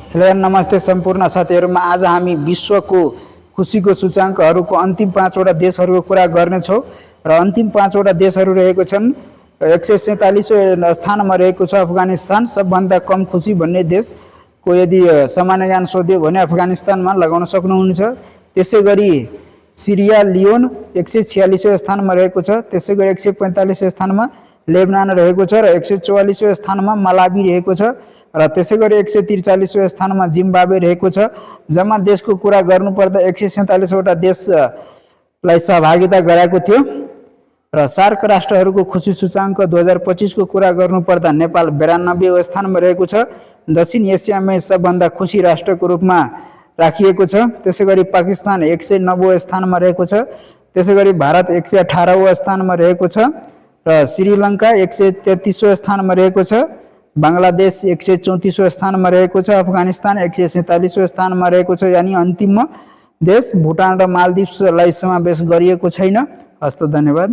Hello नमस्ते सम्पूर्ण साथीहरुमा आज हामी विश्वको खुशीको सूचाङ्कहरुको अन्तिम 5 वटा देशहरुको कुरा गर्नेछौं र अन्तिम 5 वटा देशहरु रहेको छन् 147औं स्थानमा रहेको छ अफगानिस्तान। सबभन्दा कम खुशी भन्ने देशको यदि सामान्य ज्ञान सोध्यो भने अफगानिस्तानमा लगाउन सक्नुहुन्छ। त्यसैगरी सिरिया लियोन 146औं स्थानमा रहेको छ। त्यसैगरी 145औं स्थानमा लेबनान रहेको छ र 144औं स्थानमा मलावी रहेको छ र त्यसैगरी 143औं स्थानमा जिम्बाब्वे रहेको छ। जम्मा देशको कुरा गर्नुपर्दा 147 वटा देशलाई सहभागिता गराएको थियो र सार्क राष्ट्रहरूको खुशी सूचाङ्क 2025 को कुरा गर्नुपर्दा नेपाल 92औं स्थानमा रहेको छ। दक्षिण एसियामै सबभन्दा खुशी राष्ट्रको रूपमा राखिएको छ। त्यसैगरी पाकिस्तान 190औं स्थानमा रहेको छ। त्यसैगरी भारत 118औं स्थानमा रहेको छ र श्रीलङ्का 133औं स्थानमा रहेको छ। बांग्लादेश 134औं स्थानमा रहेको छ। अफगानिस्तान 147औं स्थानमा रहेको छ। यानी अन्तिममा देश भुटान र मालदिप्सलाई समावेश गरिएको छैन। हस्त धन्यवाद।